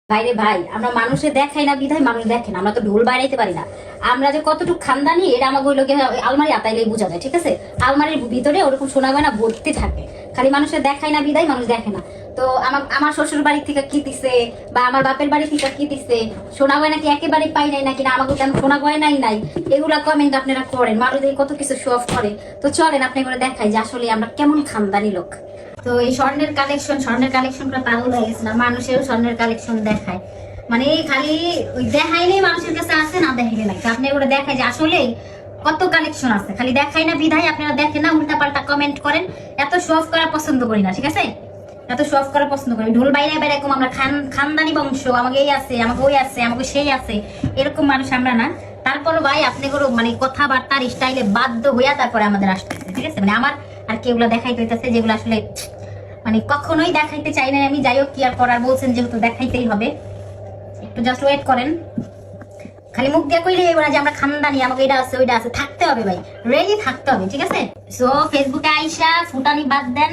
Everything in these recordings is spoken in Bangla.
ভাইরে ভাই, আমরা মানুষে দেখাই না বিধায় মানুষ দেখেন, আমরা তো ঢোল বাইরাইতে পারি না। আমরা যে কতটুকু খানদানি এটা আমাকে ওই লোকে আলমারি আতাইলেই বোঝা যায়, ঠিক আছে? আলমারির ভিতরে ওরকম সোনা গয়না ভর্তি থাকে, খালি মানুষের দেখাই না বিধায় মানুষ দেখে না। তো আমার শ্বশুর বাড়ি থেকে কি দিছে বা আমার বাপের বাড়ি থেকে কি দিছে, সোনা গয়না কি একেবারে পাই নাই নাকি না আমাকে কেন সোনা গয়নাই নাই, এগুলা কমেন্ট আপনারা করেন, মানুষ কত কিছু শো অফ করে। তো চলেন আপনি করে দেখাই যে আসলে আমরা কেমন খানদানি লোক। তো এই স্বর্ণের কালেকশনটা পাগল হয়ে গেছে না, মানুষেরও স্বর্ণের কালেকশন দেখায়, মানে খালি ওই দেখাইলে মানুষের কাছে আছে, না দেখাইলে নাই। আপনি ওগুলো দেখায় যে আসলে কত কালেকশন আছে, খালি দেখাই না বিধায় আপনারা দেখেন না, উল্টা পাল্টা কমেন্ট করেন। এত শো অফ করা পছন্দ করি না, ঠিক আছে? এত শো অফ করা পছন্দ করি। ঢোল বাইরে বাইরে এরকম আমরা খানদানি বংশ, আমাকে এই আছে, আমাকে ওই আছে, আমাকে সেই আছে, এরকম মানুষ আমরা না। তারপরও ভাই আপনি কোনো মানে কথাবার্তার স্টাইলে বাধ্য হইয়া তারপরে আমাদের আসতেছে, ঠিক আছে? মানে আমার আর কি এগুলো দেখাইতে হইতেছে যেগুলো আসলে মানে কখনোই দেখাইতে চাই না আমি। যাই হোক, কি আর করার, বলছেন যেহেতু দেখাইতেই হবে, একটু জাস্ট ওয়েট করেন। খালি মুখ দিয়ে কইলে এবার যে আমরা খানদানি, আমাকে এটা আছে ওইটা আছে, থাকতে হবে ভাই, রেডি থাকতে হবে, ঠিক আছে? সো ফেসবুকে আইসা ফুটানি বাদ দেন,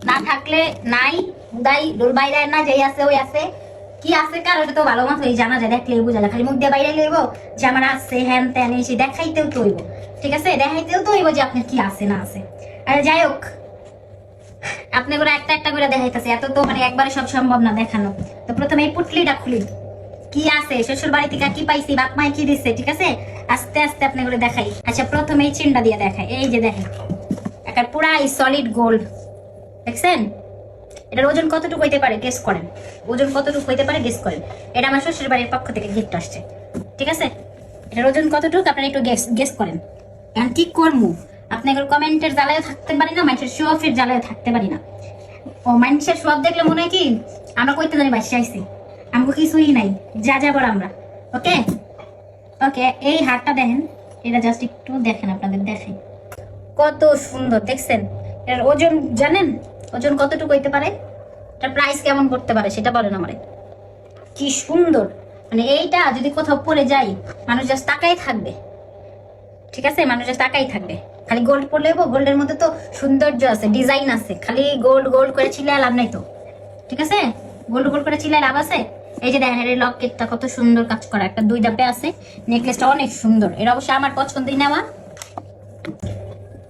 না থাকলে নাই, উদাই ডোল বাইরে না, যেই আছে ওই আছে, কি আছে কার ওটা তো ভালো মতো জানা যায়, দেখলে বোঝা যায়। খালি মুখ দিয়ে বাইরে লইব যে আমার আছে হ্যান ত্যান, এসে দেখাইতেও তো হইব, ঠিক আছে? দেখাইতেও তো হইব যে আপনার কি আছে না আছে। আর যাই হোক, আপনি করে একটা একটা করে দেখাইতেছে, এত তো মানে একবারে সব সম্ভব না দেখানো। তো প্রথমে এই পুটলিটা খুলি, কি আছে শ্বশুর বাড়ি থেকে কি পাইছি, বাপ মাই কি দিচ্ছে, ঠিক আছে? আস্তে আস্তে আপনি করে দেখাই। আচ্ছা, প্রথমে এই চিনটা দিয়ে দেখাই। এই যে দেখেন, একটা পুরাই সলিড গোল্ড, দেখছেন? এটার ওজন কতটুকু হইতে পারে গেস করেন, ওজন কতটুকু হইতে পারে গেস করেন। এটা আমার শ্বশুর বাড়ির পক্ষ থেকে গিফট আসছে, ঠিক আছে? এটার ওজন কতটুকু আপনারা একটু গেস করেন। এখন কি করবো, আপনি এগুলো কমেন্টের জ্বালায় থাকতে পারি না, মানুষের শো অফের জ্বালায় থাকতে পারি না। ও মানুষের শো অফ দেখলে মনে হয় কি আমরা কইতে জানি বাসে আইছি, আমাকে কিছুই নাই, যা যাবার আমরা। ওকে ওকে, এই হারটা দেখেন, এটা জাস্ট একটু দেখেন, আপনাদের দেখেন কত সুন্দর, দেখছেন? এর ওজন জানেন, ওজন কতটুকু হইতে পারে, এটার প্রাইস কেমন করতে পারে সেটা বলেন আমারে। কি সুন্দর, মানে এইটা যদি কোথাও পরে যাই মানুষ জাস্ট তাকাই থাকবে, ঠিক আছে? মানুষ জাস্ট তাকাই থাকবে। খালি গোল্ড পরলে গোল্ডের মধ্যে তো সৌন্দর্য আছে, ডিজাইন আছে, খালি গোল্ড গোল্ড করে ছিলে লাভ নাই তো, ঠিক আছে? গোল্ড গোল্ড করে ছিলে লাভ আছে? এই যে দেখেন, এর লকেটটা কত সুন্দর কাজ করা, একটা দুই ধাপে আছে, নেকলেসটা অনেক সুন্দর। এটা অবশ্যই আমার পছন্দই নেওয়া,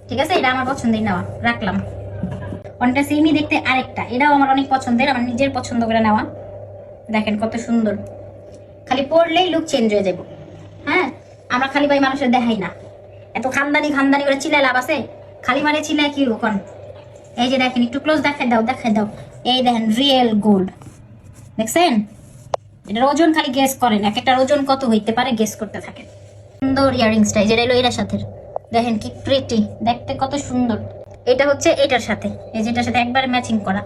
ঠিক আছে? এটা আমার পছন্দই নেওয়া, রাখলাম। অনেকটা সেমই দেখতে, আরেকটা এটাও আমার অনেক পছন্দের, আমার নিজের পছন্দ করে নেওয়া। দেখেন কত সুন্দর, খালি পরলেই লুক চেঞ্জ হয়ে যাবো। হ্যাঁ, আমরা খালি ভাই মানুষের দেখাই না, এত খানদানি খানদানি করে চিল্লায় লাভ আছে? খালি মানে চিল্লায় কি ওখান। এই যে দেখেন, একটু ক্লোজ দেখাই দাও, দেখাই দাও। এই দেখেন রিয়েল গোল্ড, দেখছেন? এটার ওজন খালি গেস করেন, এক একটা ওজন কত হইতে পারে গেস করতে থাকেন। সুন্দর ইয়ারিংসটা যেটা এলো এটার সাথে, দেখেন কি প্রিটি, দেখতে কত সুন্দর। এটা হচ্ছে এটার সাথে, এই যেটার সাথে একবার ম্যাচিং করা,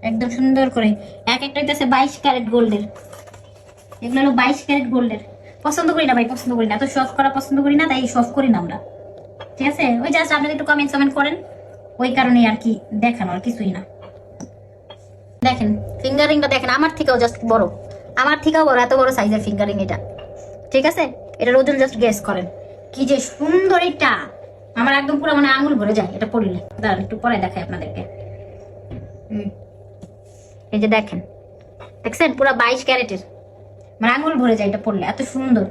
একদম সুন্দর করে। এক একটা হইতেছে 22 ক্যারেট গোল্ডের, এগুলো হলো 22 ক্যারেট গোল্ডের। পছন্দ করি না ভাই, পছন্দ করি না, এত শখ করা পছন্দ করি না, তাই শখ করি না আমরা, ঠিক আছে? ওই জাস্ট আপনাদের একটু কমেন্ট করেন, ওই কারণে আর কি, দেখানো আর কিছুই না। দেখেন ফিঙ্গারিংটা দেখেন, আমার থেকেও জাস্ট বড়, আমার থেকেও বড়, এত বড় সাইজের ফিঙ্গারিং এটা, ঠিক আছে? এটার ওজন জাস্ট গেস করেন, কি যে সুন্দর এটা। আমার একদম পুরো মানে আঙুল ভরে যায় এটা পড়লে। দাঁড়ান একটু পরে দেখাই আপনাদেরকে। এই যে দেখেন, দেখছেন পুরো 22 ক্যারেটের, মানে আঙুল ভরে যায় এটা পড়লে, এত সুন্দর।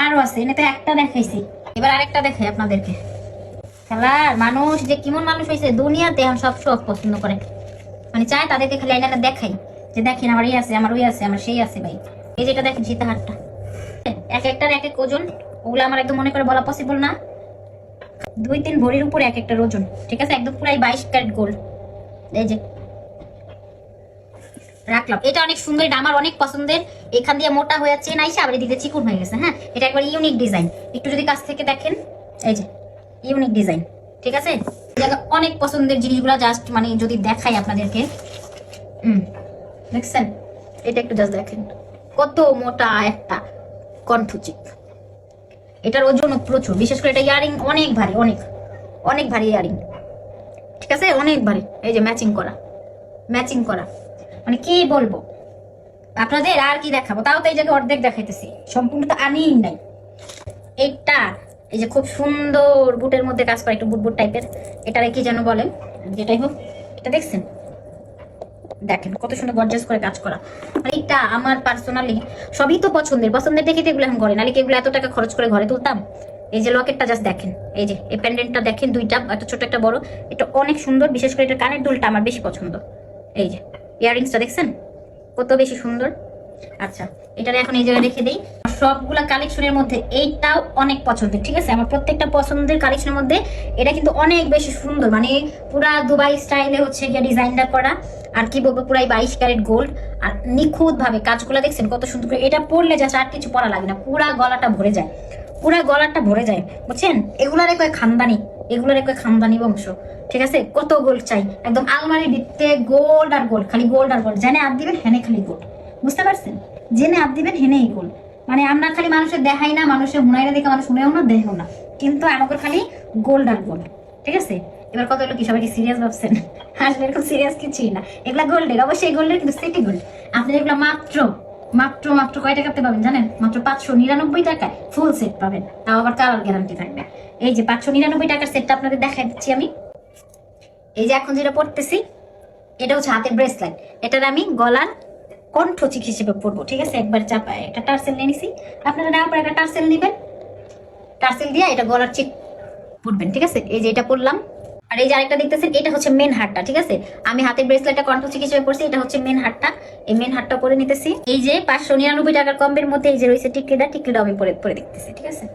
আরো আছে, এনে তো একটা দেখাইছি, এবার আরেকটা দেখাই আপনাদেরকে। খেলার মানুষ যে কেমন মানুষ হয়েছে দুনিয়াতে, এখন সব শখ পছন্দ করে, মানে চায় তাদেরকে খালি আইনা দেখাই যে দেখেন আমার এই আছে, আমার ওই আছে, আমার সেই আছে। ভাই এই যেটা দেখেন সীতাহারটা, এক একটার এক এক ওজন, ওগুলো আমার একদম মনে করে বলা পসিবল না। 2-3 ভরির উপরে এক একটার ওজন, ঠিক আছে? একদম পুরাই 22 ক্যারেট গোল্ড। এই যে রাখলাম, এটা অনেক সুন্দর, এটা আমার অনেক পছন্দের। এখান দিয়ে মোটা হয়ে চেন আইসা আবার এদিকে চিকন হয়ে গেছে। হ্যাঁ, এটা একবার ইউনিক ডিজাইন, একটু যদি কাছ থেকে দেখেন, এই যে ইউনিক ডিজাইন, ঠিক আছে? অনেক পছন্দের জিনিসগুলো, জাস্ট মানে যদি দেখাই আপনাদেরকে, দেখছেন? এটা একটু জাস্ট দেখেন কত মোটা একটা কণ্ঠচিপ, এটার ওজন প্রচুর, বিশেষ করে এটা ইয়ারিং অনেক ভারী, অনেক অনেক ভারী ইয়ারিং, ঠিক আছে? অনেক ভারী। এই যে ম্যাচিং করা, ম্যাচিং করা, মানে কি বলবো আপনাদের, আর কি দেখাবো? তাও তো এই জায়গায় অর্ধেক দেখাইতেছি, সম্পূর্ণ তো আনিই নাই। এইটা এই যে খুব সুন্দর বুটের মধ্যে কাজ করে, একটু বুট বুট টাইপের, এটারে কি যেন বলে, যেটাই হোক, এটা দেখছেন দেখেন কত সুন্দর গর্জাস করে কাজ করা। আর এটা আমার পার্সোনালি সবই তো পছন্দের দেখে তো এগুলো আমি ঘরে, নাহলে কি এগুলো এত টাকা খরচ করে ঘরে তুলতাম? এই যে লকেটটা জাস্ট দেখেন, এই যে এই পেন্ডেন্টটা দেখেন, দুইটা, একটা ছোট একটা বড়, এটা অনেক সুন্দর। বিশেষ করে এটা কানের দুলটা আমার বেশি পছন্দ। এই যে ইয়াররিংসটা দেখছেন কত বেশি সুন্দর। আচ্ছা, এটা এখন এই জায়গায় রেখে দিই। সবগুলা কালেকশনের মধ্যে এইটাও অনেক পছন্দের, ঠিক আছে? আমার প্রত্যেকটা পছন্দের কালেকশনের মধ্যে এটা কিন্তু অনেক বেশি সুন্দর, মানে পুরা দুবাই স্টাইলে হচ্ছে গিয়ে ডিজাইনটা করা। আর কি বলবো, পুরাই 22 ক্যারেট গোল্ড, আর নিখুঁত ভাবে কাজগুলো দেখছেন কত সুন্দর করে। এটা পরলে যা আর কিছু পরা লাগে না, পুরা গলাটা ভরে যায়, পুরা গলাটা ভরে যায়, বুঝছেন? এগুলার কয় খানদানি, এগুলার কয় খানদানি বংশ, ঠিক আছে? কত গোল্ড চাই, একদম আলমারির ভিতরে গোল্ড আর গোল্ড, খালি গোল্ড আর গোল্ড। জেনে আপ দিবেন হেনে খালি গোল্ড, বুঝতে পারছেন? জেনে আপ দিবেন হেনেই গোল্ড। মানে আমরা খালি মানুষের দেখাই না, মানুষের হুনাইরা দেখে মানুষ শুনেও না দেখেও না, কিন্তু আমাকে খালি গোল্ড আর গোল্ড, ঠিক আছে? এবার কত হলো কি, সবাই কি সিরিয়াস ভাবছেন? আসলে এরকম সিরিয়াস কিছুই না, এগুলা গোল্ডের, অবশ্যই গোল্ডের, কিন্তু সিটি গোল্ড। আপনি এগুলো মাত্র মাত্র মাত্র কয় টাকাতে পাবেন জানেন? মাত্র 599 টাকায় ফুল সেট পাবেন, তাও আবার কালার গ্যারান্টি থাকবে। এই যে 599 টাকার সেটটা আপনাদের দেখাই দিচ্ছি আমি। এই যে এখন যেটা পড়তেছি, এটা হচ্ছে হাতের ব্রেসলেট, এটার আমি গলার কণ্ঠচিক হিসেবে পরবো, ঠিক আছে? একবার চাপায় একটা টার্সেল নিয়ে নিছি, আপনারা নেওয়ার পর একটা টার্সেল নেবেন, টার্সেল দিয়ে এটা গলার চিপ পরবেন, ঠিক আছে? এই যে এটা পরলাম। আর এই যে আরেকটা দেখতেছেন, এটা হচ্ছে মেন হারটা, ঠিক আছে? আমি হাতের ব্রেসলেটটা কণ্ঠচিক হিসেবে পরছি, এটা হচ্ছে মেন হারটা। এই মেন হারটা পরে নিতেছি। এই যে 599 টাকার কম্বের মধ্যে এই যে রয়েছে টিকলিটা আমি পরে পরে দেখতেছি, ঠিক আছে?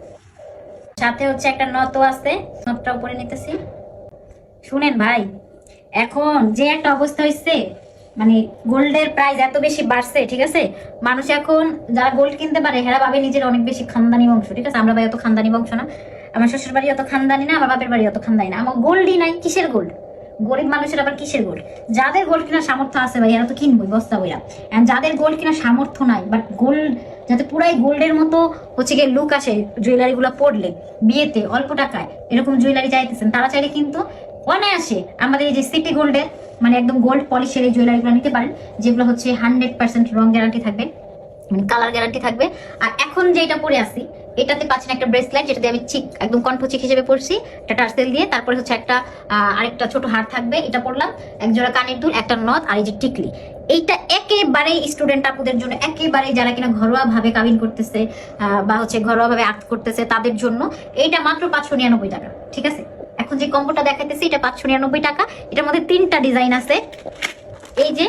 সাথে হচ্ছে একটা নথও আছে, নথটাও পরে নিতেছি। শুনেন ভাই, এখন যে একটা অবস্থা হয়েছে, মানে গোল্ডের প্রাইস এত বেশি বাড়ছে, ঠিক আছে? মানুষ এখন যারা গোল্ড কিনতে পারে হেরা ভাবে নিজের অনেক বেশি খানদানি বংশ, ঠিক আছে? আমরা ভাই অত খানদানি বংশ না, আমার শ্বশুর বাড়ি অত খানদানি না, আমার বাপের বাড়ি অত খানদানি না, আমার গোল্ডই নাই। কিসের গোল্ড? গরিব মানুষের আবার কিসের গোল্ড? যাদের গোল্ড কেনার সামর্থ্য আছে ভাই এরা তো কিনবই বস্তা বইরা। যাদের গোল্ড কেনার সামর্থ্য নাই, বাট গোল্ড যাতে পুরাই গোল্ডের মতো হচ্ছে গিয়ে লুক আসে জুয়েলারি গুলা পরলে, বিয়েতে অল্প টাকায় এরকম জুয়েলারি চাইতেছেন, তারা চাইলে কিন্তু অনায়াসে আমাদের এই যে সিটি গোল্ডের, মানে একদম গোল্ড পলিশের এই জুয়েলারিগুলো নিতে পারেন, যেগুলো হচ্ছে 100% রং গ্যারান্টি থাকবে, মানে কালার গ্যারান্টি থাকবে। আর এখন যেটা পরে আসি, এটাতে পাচ্ছেন একটা ব্রেসলেট, যেটাতে আমি চিক একদম কণ্ঠচিক হিসেবে পরছি, একটা টার্সেল দিয়ে, তারপরে হচ্ছে একটা আরেকটা ছোট হার থাকবে, এটা পরলাম, একজোড়া কানের দুল, একটা নথ, আর এই যে টিকলি। এইটা একেবারেই স্টুডেন্ট আপুদের জন্য, একেবারেই যারা কিনা ঘরোয়া ভাবে কাবিন করতেছে বা হচ্ছে ঘরোয়া ভাবে আক্ট করতেছে তাদের জন্য এইটা মাত্র 599 টাকা, ঠিক আছে? এখন যে কম্বোটা দেখাইতেছি এটা 599 টাকা। এটার মধ্যে 3টা ডিজাইন আছে। এই যে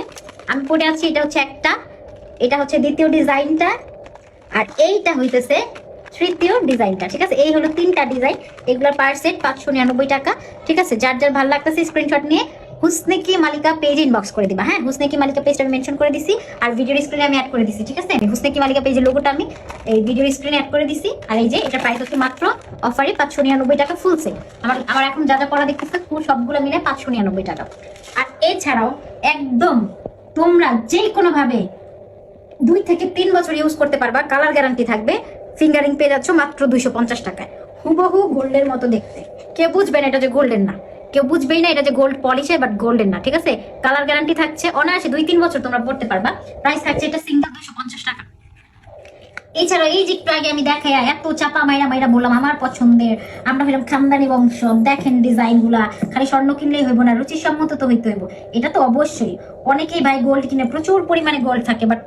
আমি পরে আছি, এটা হচ্ছে একটা, এটা হচ্ছে দ্বিতীয় ডিজাইনটা, আর এইটা হইতেছে তৃতীয় ডিজাইনটা, ঠিক আছে? এই হলো 3টা ডিজাইন, এগুলোর পার সেট 599 টাকা, ঠিক আছে? যার যার ভালো লাগতেছে স্ক্রিনশট নিয়ে হুসনেকি মালিকা পেজ ইনবক্স করে দিবা। হ্যাঁ, হুসনেকি মালিকা পেজটা আমি মেনশন করে দিছি, আর ভিডিওর স্ক্রিনে আমি অ্যাড করে দিছি, ঠিক আছে? হুসনেকি মালিকা পেজের লোগোটা আমি এই ভিডিওর স্ক্রিনে অ্যাড করে দিছি। আর এই যে এটা প্রাইস হচ্ছে মাত্র অফারে 599 টাকা ফুল সেট। আমার এখন যা যা পড়া দেখতেছে সবগুলো মিলে 599 টাকা। আর এছাড়াও একদম তোমরা যে কোনো ভাবে 2 থেকে 3 বছর ইউজ করতে পারবা, কালার গ্যারান্টি থাকবে, ফিঙ্গারিং পেয়ে যাচ্ছ মাত্র 250 টাকায়, হুবহু গোল্ডের মতো দেখতে। কেউ বুঝবে না এটা যে গোল্ডের না, কেউ বুঝবেই না এটা যে গোল্ড পলিশে, বাট গোল্ডের না, ঠিক আছে? কালার গ্যারান্টি থাকছে, অনায়াসে 2-3 বছর তোমরা পড়তে পারবা। প্রাইস থাকছে এটা সিঙ্গেল 250 টাকা। এছাড়া এই যে একটু আগে আমি দেখাই এত চাপা মাইরা মাইরা বললাম আমার পছন্দের, আমরা হইলাম খানদানি বংশ, দেখেন ডিজাইন গুলা, খালি স্বর্ণ কিনলেই হইব না, রুচির সম্মত তো হইতে হইব। এটা তো অবশ্যই, অনেকেই ভাই গোল্ড কিনে, প্রচুর পরিমাণে গোল্ড থাকে, বাট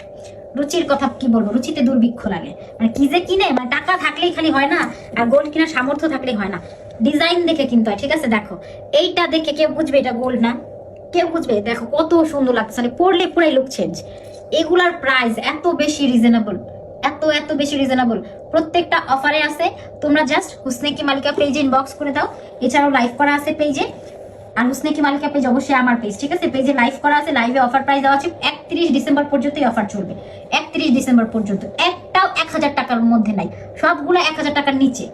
রুচির কথা কি বলবো, রুচিতে দুর্ভিক্ষ লাগে। মানে কি যে কিনে, মানে টাকা থাকলেই খালি হয় না, আর গোল্ড কেনার সামর্থ্য থাকলেই হয় না, ডিজাইন দেখে কিনতে হয়, ঠিক আছে? দেখো এইটা দেখে কেউ বুঝবে এটা গোল্ড না, কেউ বুঝবে? দেখো কত সুন্দর লাগছে, মানে পরলে পুরাই লুক চেঞ্জ। এগুলার প্রাইস এত বেশি রিজনেবল, এত এত বেশি রিজনেবল, প্রত্যেকটা অফারে আছে। তোমরা জাস্ট হুসনেকি মালিকা পেজে ইনবক্স করে দাও। এছাড়াও লাইভ করা আছে পেজে, আর হুসনেকি মালিকা পেজ অবশ্যই আমার পেজ, ঠিক আছে? পেজে লাইভ করা আছে, লাইভে অফার প্রাইস দেওয়া আছে 31 ডিসেম্বর পর্যন্তই অফার চলবে, 31 ডিসেম্বর পর্যন্ত। একটাও 1000 টাকার মধ্যে নাই, সবগুলো 1000 টাকার নিচে।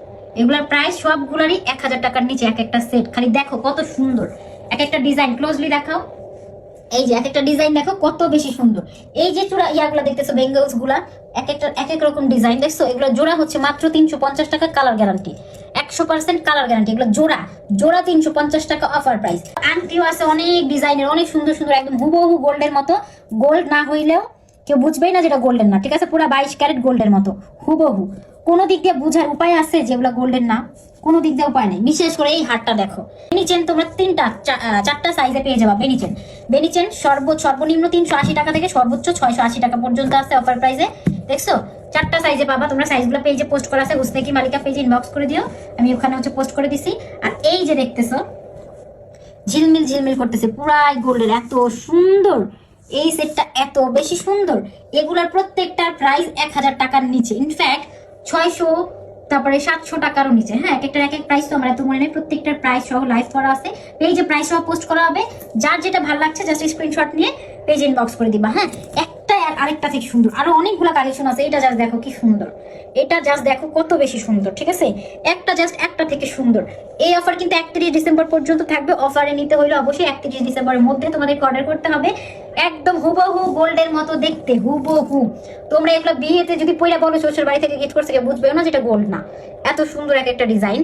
এগুলোর প্রাইস সবগুলোরই 1000 টাকার নিচে, এক একটা সেট। খালি দেখো কত সুন্দর এক একটা ডিজাইন, ক্লোজলি দেখাও। এই যে এক একটা ডিজাইন দেখো কত বেশি সুন্দর। এই যে চূড়া ইয়াগুলা দেখতেছো, বেঙ্গলস গুলা এক একটা এক এক রকম ডিজাইন দেখছো, এগুলো জোড়া হচ্ছে মাত্র 350 টাকা, কালার গ্যারান্টি 100% কালার গ্যারান্টি। এগুলো জোড়া জোড়া 350 টাকা অফার প্রাইস। আংটিও আছে অনেক ডিজাইনের, অনেক সুন্দর সুন্দর, একদম হুবহু গোল্ডের মতো, গোল্ড না হইলেও কেউ বুঝবেই না যেটা গোল্ডের না, ঠিক আছে? পুরো 22 ক্যারেট গোল্ডের মতো হুবহু, কোনো দিক দিয়ে বোঝার উপায় আছে যেগুলো গোল্ডের না? কোনো দিক দিয়ে উপায় নেই। বিশেষ করে এই হারটা দেখো, বেনি চেন তোমরা চারটা সাইজে পেয়ে যাবা। বেনি চেন সর্বনিম্ন 380 টাকা থেকে সর্বোচ্চ 680 টাকা পর্যন্ত আছে অফার প্রাইসে। দেখছো, 4টা সাইজে পাবা তোমরা। সাইজগুলো পেজে পোস্ট করা আছে, হুসনে কি মালিকা পেজে ইনবক্স করে দিও, আমি ওখানে পোস্ট করে দিছি। আর এই যে দেখতেছো ঝিলমিল করতেছে পুরাই গোল্ডের, এত সুন্দর এই সেটটা, এত বেশি সুন্দর। এগুলার প্রত্যেকটার প্রাইস 1000 টাকার নিচে, ইনফ্যাক্ট 600 তারপরে 700 টাকারও নিচে। হ্যাঁ, এক একটার এক এক প্রাইস তো আমার এত মনে নেই, প্রত্যেকটার প্রাইস সহ লাইভ করা আছে, পেজে প্রাইস সহ পোস্ট করা হবে। যার যেটা ভালো লাগছে জাস্ট স্ক্রিনশট নিয়ে পেজে ইনবক্স করে দিবা। হ্যাঁ, একটা আর আরেকটা থেকে সুন্দর, আরো অনেকগুলো কালেকশন আছে। এটা জাস্ট দেখো কি সুন্দর, এটা জাস্ট দেখো কত বেশি সুন্দর, ঠিক আছে? একটা থেকে সুন্দর। এই অফার কিন্তু 31 ডিসেম্বর পর্যন্ত থাকবে। অফারে নিতে হলে অবশ্যই 31 ডিসেম্বরের মধ্যে তোমাদের অর্ডার করতে হবে। একদম হুবহু গোল্ডের মতো দেখতে, হুবহু। তোমরা এগুলো বিয়েতে যদি পয়লা বলো শ্বশুর বাড়ি থেকে গিফট করছে, বুঝবেও না যেটা গোল্ড না। এত সুন্দর এক একটা ডিজাইন।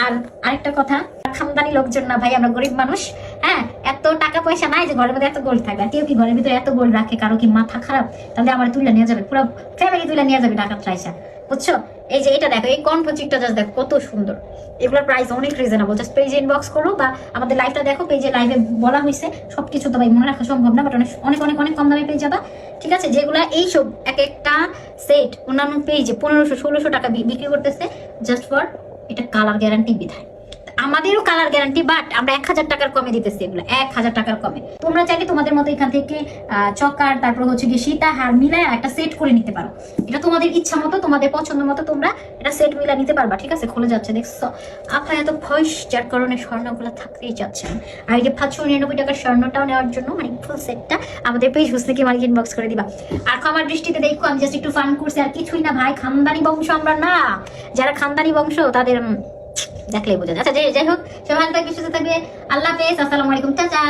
আর আরেকটা কথা, খামদানি লোকজন না ভাই, আমরা গরিব মানুষ। হ্যাঁ, এত টাকা পয়সা নাই যে ঘরের মধ্যে এত গোল্ড থাকবে। কেউ কি ঘরের ভিতরে এত গোল্ড রাখে? কারো কি মাথা খারাপ? তাহলে আমার তুলে নিয়ে যাবে, পুরো ফ্যামিলি তুলে নিয়ে যাবে টাকা পয়সা, বুঝছো? এই যে এটা দেখো, এই কনফচিকটা জাস্ট দেখো কত সুন্দর। এগুলোর প্রাইস অনেক রিজনেবল। জাস্ট পেজে ইনবক্স করো বা আমাদের লাইভটা দেখো, পেজে লাইভে বলা হয়েছে। সবকিছু তো ভাই মনে রাখা সম্ভব না, বাট অনেক অনেক অনেক কম দামে পেয়ে যাবা, ঠিক আছে? যেগুলা এইসব এক একটা সেট অন্যান্য পেজে 1500-1600 টাকা বিক্রি করতেছে, জাস্ট ফর এটা কালার গ্যারান্টি বিধায়। আমাদেরও কালার গ্যারান্টি, বাট আমরা 1000 টাকার কমে দিতেছি এগুলো, 1000 টাকার কমে। তোমরা চাইলে তোমাদের মতো এখান থেকে চকার, তারপর হচ্ছে গিয়ে সীতা হার মিলায় একটা সেট করে নিতে পারো। এটা তোমাদের ইচ্ছা মতো, তোমাদের পছন্দ মতো তোমরা এটা সেট মিলা নিতে পারবা, ঠিক আছে? খুলে যাচ্ছে, দেখছো? আপনার এত ভয়েস, যার কারণে স্বর্ণগুলো থাকতেই যাচ্ছেন। আর এই যে 599 টাকার স্বর্ণটাও নেওয়ার জন্য, মানে ফুল সেটটা আমাদের পেজ হুসনে কি মালিক ইনবক্স করে দিবা। আর আমার দৃষ্টিতে দেখো, আমি জাস্ট একটু ফান করছি, আর কিছুই না ভাই। খানদানি বংশ আমরা না, যারা খানদানি বংশ তাদের দেখলেই বোঝা যায়। আচ্ছা, যাই হোক, সবাই ভালো থাকবে, সুস্থ থাকবে। আল্লাহ হাফেজ, আসসালামু আলাইকুম, চাচা।